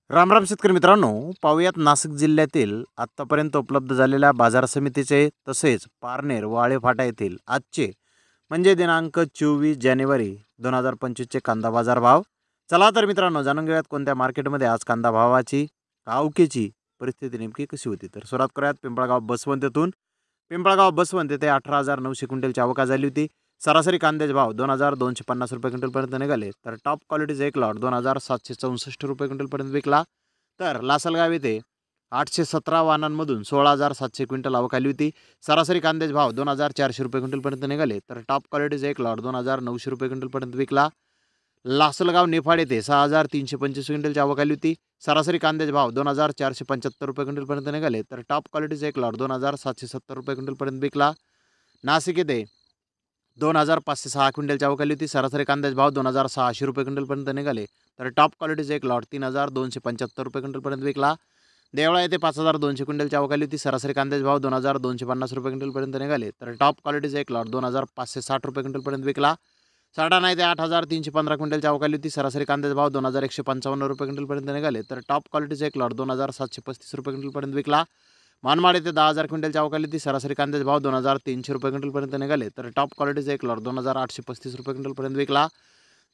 रामराम शेतकरी मित्रांनो, पाहुयात नाशिक जिल्ह्यातील आत्तापर्यंत उपलब्ध झालेल्या बाजार समितीचे तसेच पारनेर व आळेफाटा येथील आजचे म्हणजे दिनांक 24 जानेवारी 2025चे कांदा बाजार भाव. चला तर मित्रांनो, जाणून घेऊयात कोणत्या मार्केटमध्ये आज कांदा भावाची आवकेची परिस्थिती नेमकी कशी होती. तर सुरुवात करूयात पिंपळगाव बसवंत येथून. पिंपळगाव बसवंत येथे 18,900 क्विंटलची आवक झाली होती. सरासरी कांद्याचे भाव 2,250 रुपये क्विंटलपर्यंत निघाले. तर टॉप क्वालिटीचा एक लॉट 2,764 रुपये क्विंटलपर्यंत विकला. तर लासलगाव येथे 817 वाहनांमधून 16,700 क्विंटल आवक आली होती. सरासरी कांद्याचे भाव 2,400 रुपये क्विंटलपर्यंत निघाले. तर टॉप क्वालिटीचा एक लॉट 2,900 रुपये क्विंटलपर्यंत विकला. लासलगाव निफाड येथे 6,325 क्विंटलची आवक आली होती. सरासरी कांद्याचे भाव 2,475 रुपये क्विंटलपर्यंत निघाले. तर टॉप क्वालिटीचा एक लॉट 2,770 रुपये क्विंटलपर्यंत विकला. नाशिक येथे 2,506 क्विंटलची आवक आली होती. सरासरी कांद्याचे भाव 2,600 रुपये क्विंटलपर्यंत निघाले. तर टॉप क्वालिटीचा एक लॉट 3,275 रुपये क्विंटलपर्यंत विकला. देवळा येथे 5,200 क्विंटलची आवक आली होती. सरासरी कांद्याचे भाव 2,250 रुपये क्विंटलपर्यंत निघाले. तर टॉप क्वालिटीचा एक लॉट 2,560 रुपये क्विंटलपर्यंत विकला. सडाणा येथे 8,315 क्विंटलची आवक आली होती. सरासरी कांद्याचे भाव 2,155 रुपये क्विंटलपर्यंत निघाले. तर टॉप क्वालिटीचा एक लॉट 2,735 रुपये क्विंटलपर्यंत विकला. मानमाड येथे 10,000 क्विंटलची आवक आली होती. सरासरी कांद्याचे भाव 2,300 रुपये क्विंटलपर्यंत निघाले. तर टॉप क्वालिटीचा एक लॉट 2,835 रुपये क्विंटलपर्यंत विकला.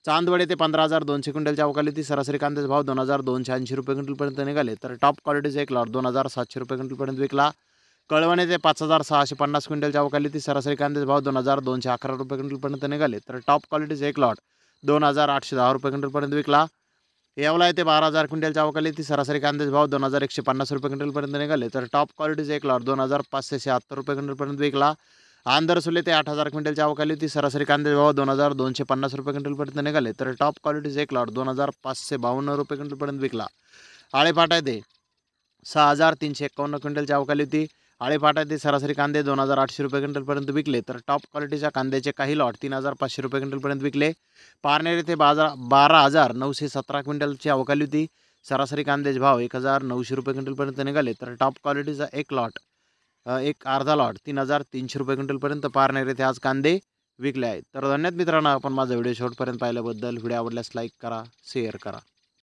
चांदवड येथे 15,200 क्विंटलची आवक आली होती. सरासरी कांद्याचे भाव 2,280 रुपये क्विंटलपर्यंत निघाले. तर टॉप क्वालिटीचा एक लॉट 2,700 रुपये क्विंटलपर्यंत विकला. कळवण येथे 5,650 क्विंटलची आवक आली होती. सरासरी कांद्याचे भाव 2,211 रुपये क्विंटलपर्यंत निघाले. तर टॉप क्वालिटीचा एक लॉट 2,810 रुपये क्विंटलपर्यंत विकला. येवला येथे 12,000 क्विंटलची आवक आली होती. सरासरी कांद्याचे भाव 2,150 रुपये क्विंटलपर्यंत निघाले. तर टॉप क्वालिटीचा एक लॉट 2,576 रुपये क्विंटलपर्यंत विकला. आंधरसुल येथे 8,000 क्विंटलची आवक आली होती. सरासरी कांद्याचे भाव 2,250 रुपये क्विंटलपर्यंत निघाले. तर टॉप क्वालिटीचा एक लॉट 2,552 रुपये क्विंटलपर्यंत विकला. आळेफाटा येथे 6,351 क्विंटलची आवक आली होती. आळेफाटा येथे सरासरी कांदे 2,800 रुपये क्विंटलपर्यंत विकले. तर टॉप क्वालिटीच्या कांद्याचे काही लॉट 3,500 रुपये क्विंटलपर्यंत विकले. पारनेर येथे 12,917 क्विंटलची आवक आली होती. सरासरी कांद्याचे भाव 1,900 रुपये क्विंटलपर्यंत निघाले. तर टॉप क्वालिटीचा एक लॉट एक अर्धा लॉट 3,300 रुपये क्विंटलपर्यंत पारनेर येथे आज कांदे विकले आहेत. तर धन्यवाद मित्रांनो, आपण माझा व्हिडिओ शेवटपर्यंत पाहिल्याबद्दल. व्हिडिओ आवडल्यास लाईक करा, शेअर करा.